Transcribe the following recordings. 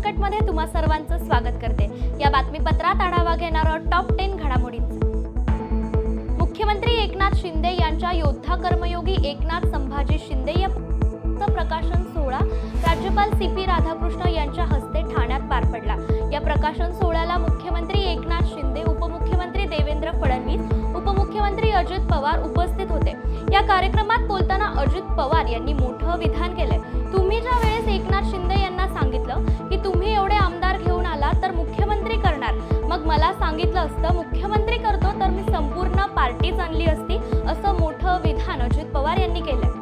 सरसकटमध्ये तुम्हा सर्वांचं स्वागत करते। या बातमीपत्रात आढावा घेणार टॉप 10 घडामोडींचा। मुख्यमंत्री एकनाथ शिंदे यांच्या योद्धा कर्मयोगी एकनाथ संभाजी शिंदे या प्रकाशन सोहळा राज्यपाल CP राधाकृष्ण यांच्या हस्ते ठाण्यात पार पडला। या प्रकाशन सोहळ्याला मुख्यमंत्री एकनाथ शिंदे, उपमुख्यमंत्री देवेंद्र फडणवीस, उपमुख्यमंत्री अजित पवार उपस्थित होते। या कार्यक्रमात बोलताना अजित पवार यांनी मोठं विधान केले। तुम्ही ज्या वेळेस एकनाथ शिंदे यांना सांगितलं की तुम्ही एवढे आमदार घेऊन आला तर मुख्यमंत्री करणार, मग मला सांगितलं असतं मुख्यमंत्री करतो तर मी संपूर्ण पार्टीच आणली असती, असं मोठं विधान अजित पवार यांनी केलं।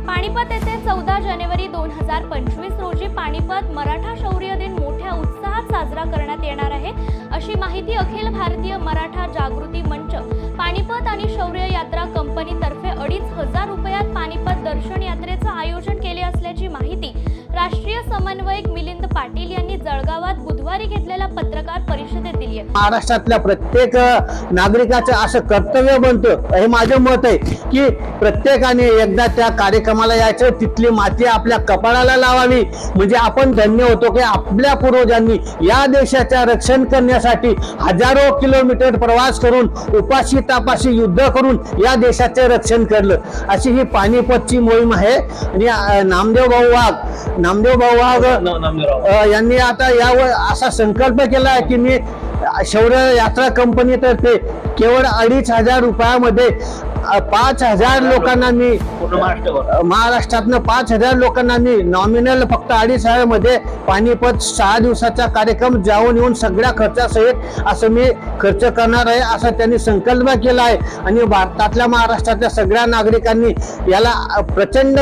पानिपत येथे 14 जानेवारी 2025 रोजी पानिपत मराठा शौर्य दिन मोठ्या उत्साहात साजरा करण्यात येणार आहे, अशी माहिती अखिल भारतीय मराठा जागृती मंच पानिपत आणि शौर्य यात्रा कंपनीतर्फे 2,500 रुपयात पानिपत दर्शन यात्रेचं आयोजन केले असल्याची माहिती राष्ट्रीय समन्वयक मिलिंद पाटील यांनी जळगावात बुधवारी घेतलेल्या पत्रकार परिषदेत दिली आहे। महाराष्ट्रातल्या प्रत्येक नागरिकाचं असं कर्तव्य बनतं, हे माझं मत आहे की प्रत्येकाने एकदा त्या कार्यक्रमाला यायचं, तिथली माती आपल्या कपाळाला लावावी, म्हणजे आपण धन्य होतो की आपल्या पूर्वजांनी या देशाच्या रक्षण करण्यासाठी हजारो किलोमीटर प्रवास करून उपाशी तापाशी युद्ध करून या देशाचे रक्षण केलं। अशी ही पानिपतची मोहीम आहे। आणि नामदेव भाऊ वाघ यांनी आता यावर असा संकल्प केला की मी शौर्य यात्रा कंपनीतर्फे केवळ 2,500 रुपयामध्ये 5,000 लोकांना मी महाराष्ट्रातनं 5,000 लोकांना मी नॉमिनल फक्त 2,500 मध्ये पानिपत 6 दिवसाचा कार्यक्रम जाऊन येऊन सगळ्या खर्चासहित असं मी खर्च करणार आहे, असं त्यांनी संकल्प केला आहे। आणि भारतातल्या महाराष्ट्रातल्या सगळ्या नागरिकांनी याला प्रचंड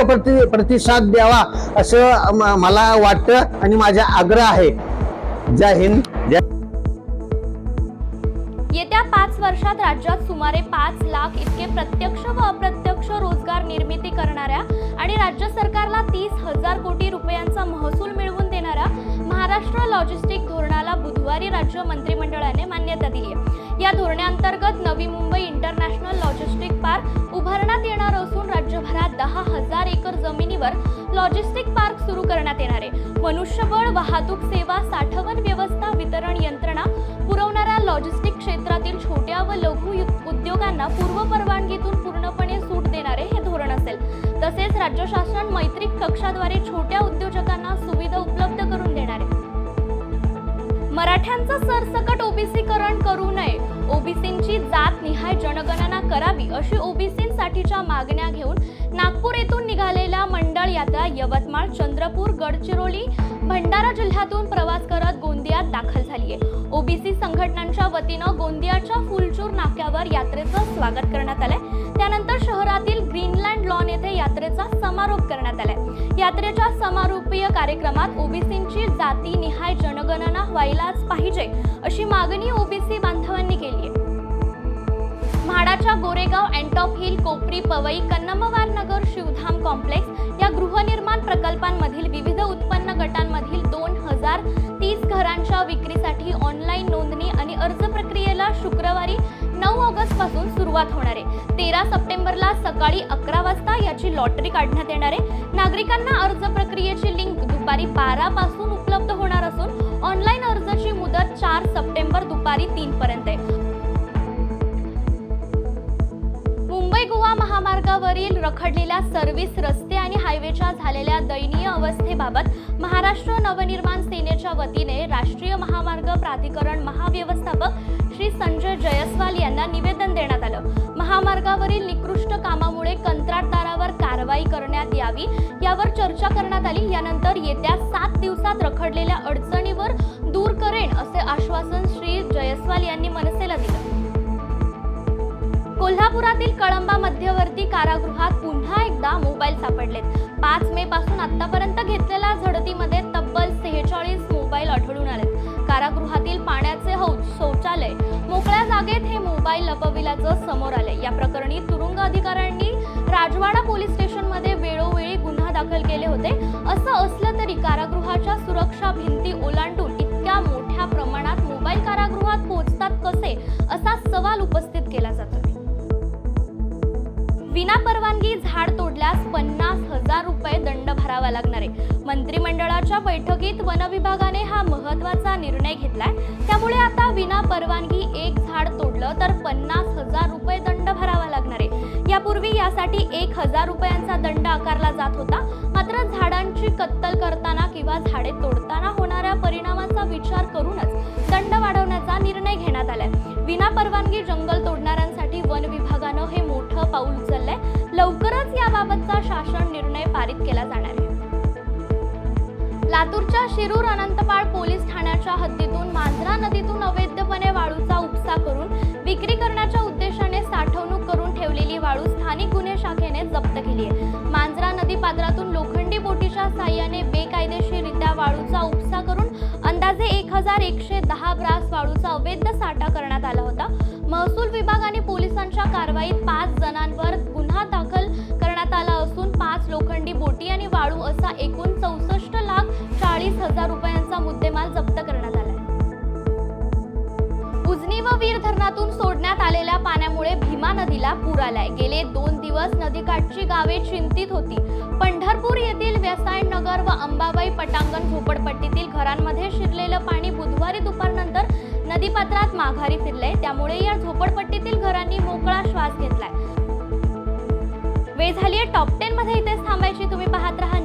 प्रतिसाद द्यावा असं मला वाटतं आणि माझा आग्रह आहे। जय हिंद, जय। येत्या 5 वर्षात राज्यात सुमारे 5 लाख इतके प्रत्यक्ष व अप्रत्यक्ष रोजगार निर्मिती करणाऱ्या आणि राज्य सरकारला 30,000 कोटी रुपयांचा महसूल मिळवून देणाऱ्या महाराष्ट्र लॉजिस्टिक धोरणाला बुधवारी राज्य मंत्रिमंडळाने मान्यता दिली आहे। या धोरणांतर्गत Navi Mumbai international logistic park उभारण्यात येणार असून राज्यभरात 10,000 एकर जमिनीवर लॉजिस्टिक पार्क सुरू करण्यात येणार आहे। मनुष्यबळ, वाहतूक सेवा, साठवण व्यवस्था, वितरण यंत्रणा पुरवणाऱ्या लॉजिस्टिक क्षेत्रातील छोट्या व लघु उद्योगांना पूर्व परवानगीतून पूर्णपणे सूट देणारे हे धोरण असेल। तसेच राज्य शासन मैत्रिक कक्षाद्वारे छोट्या उद्योजकांना सुविधा उपलब्ध करून देणार आहे। मराठ्यांचं सरसकट ओबीसीकरण करू नये, ओबीसींची जात निहाय जनगणना करावी, अशी ओबीसींसाठीच्या मागण्या घेऊन नागपूर येथून निघालेल्या मंडळ यात्रा यवतमाळ, चंद्रपूर, गडचिरोली, भंडारा जिल्ह्यातून प्रवास करत गोंदियात दाखल झाली आहे। ओबीसी संघटनांच्या वतीनं गोंदियाच्या फुलचूर नाक्यावर यात्रेचं स्वागत करण्यात आलंय। त्यानंतर शहरातील ग्रीनलँड लॉन येथे यात्रेचा समारोप करण्यात आलाय। यात्रेच्या समारोपीय कार्यक्रमात ओबीसींची जाती निहाय जनगणना व्हायलाच पाहिजे, अशी मागणी ओबीसी बांधवांनी केली आहे। म्हाडाच्या गोरेगाव, एंटॉप हिल, कोपरी, पवई, कन्नमवार नगर, शिवधाम कॉम्प्लेक्स या गृहनिर्माण प्रकल्पांमधील विविध उत्पन्न गटांमधील 2,030 घरांच्या विक्रीसाठी ऑनलाईन नोंदणी आणि अर्ज प्रक्रियेला शुक्रवारी 9 ऑगस्ट पासून सुरुवात होणार आहे। 13 सप्टेंबरला सकाळी 11 वाजता याची लॉटरी काढण्यात येणार आहे। नागरिकांना अर्ज प्रक्रियेची लिंक दुपारी 12 पासून उपलब्ध होणार असून ऑनलाईन अर्जाची मुदत 4 सप्टेंबर दुपारी 3 पर्यंत आहे। मुंबई गोवा महामार्गावरील रखडलेल्या सर्व्हिस रस्ते आणि हायवेच्या झालेल्या दयनीय अवस्थेबाबत महाराष्ट्र नवनिर्माण सेनेच्या वतीने राष्ट्रीय महामार्ग प्राधिकरण महाव्यवस्थापक श्री संजय जयस्वाल यांना निवेदन देण्यात आलं। महामार्गावरील निकृष्ट कामामुळे कंत्राटदारावर कारवाई करण्यात यावी यावर चर्चा करण्यात आली। यानंतर येत्या 7 दिवसात रखडलेल्या अडचणीवर दूर करेन असे आश्वासन श्री जयस्वाल यांनी मनसेला दिलं। कोल्हापुरातील कळंबा मध्यवर्ती कारागृहात पुन्हा एकदा मोबाईल सापडलेत। 5 मे पासून आतापर्यंत घेतलेल्या झडतीमध्ये तब्बल 46 मोबाईल आढळून आलेत। कारागृहातील पाण्याचे हौद, शौचालय, मोकळ्या जागेत हे मोबाईल लपविल्याचं समोर आले। या प्रकरणी तुरुंग अधिकाऱ्यांनी राजवाडा पोलीस स्टेशनमध्ये वेळोवेळी गुन्हा दाखल केले होते। असं असलं तरी कारागृहाच्या सुरक्षा भिंती ओलांडून इतक्या मोठ्या प्रमाणात मोबाईल कारागृहात पोहोचतात कसे, असा सवाल उपस्थित केला जातो। विना परवानगी झाड तोडल्यास 50,000 रुपये दंड भरावा लागणार आहे। मंत्रिमंडळाच्या बैठकीत वन विभागाने हा महत्त्वाचा निर्णय घेतलाय। त्यामुळे आता विना परवानगी एक झाड तोडलं तर 50,000 रुपये दंड भरावा लागणार आहे। यापूर्वी यासाठी 1,000 रुपयांचा दंड आकारला जात होता। मात्र झाडांची कत्तल करताना किंवा झाडे तोडताना होणाऱ्या परिणामाचा विचार करूनच दंड वाढवण्याचा निर्णय घेण्यात आलाय। विना परवानगी जंगल तोडणाऱ्यांसाठी वन विभागानं हे मोठं पाऊल उचललंय। लवकरच याबाबतचा शासन निर्णय पारित केला जाणार आहे। लातूरच्या शिरूर अनंतपाळ पोलीस ठाण्याच्या हद्दीतून मांजरा नदीतून अवैधपणे वाळूचा उपसा करून विक्री करण्याच्या उद्देशाने साठवणूक करून ठेवलेली वाळू स्थानिक गुन्हे शाखेने जप्त केली आहे। मांजरा नदी पात्रातून लोखंडी बोटीच्या साहाय्याने बेकायदेशीररित्या वाळूचा उपसा करून अंदाजे 1,110 ब्रास वाळूचा अवैध साठा करण्यात आला होता। महसूल विभाग आणि पोलिसांच्या कारवाईत 5 जणांवर गुन्हा दाखल करण्यात आला असून 5 लोखंडी बोटी आणि वाळू असा एकूण 64,40,000 रुपयांचा मुद्देमाल जप्त करण्यात आला आहे। उजनी व वीर धरणातून सोडण्यात आलेल्या पाण्यामुळे भीमा नदीला पूर आलाय। गेले 2 दिवस नदीकाठची गावे चिंतित होती। पंढरपूर येथील व्यसायण नगर व अंबाबाई पटांगण झोपडपट्टीतील घरांमध्ये शिरलेलं पाणी बुधवारी दुपारनंतर नदीपात्रात माघारी फिरलंय। त्यामुळे या झोपडपट्टीतील घरांनी मोकळा श्वास घेतलाय। वेळ झालीये टॉप 10 मध्ये इथेच थांबायची। तुम्ही पाहत रहा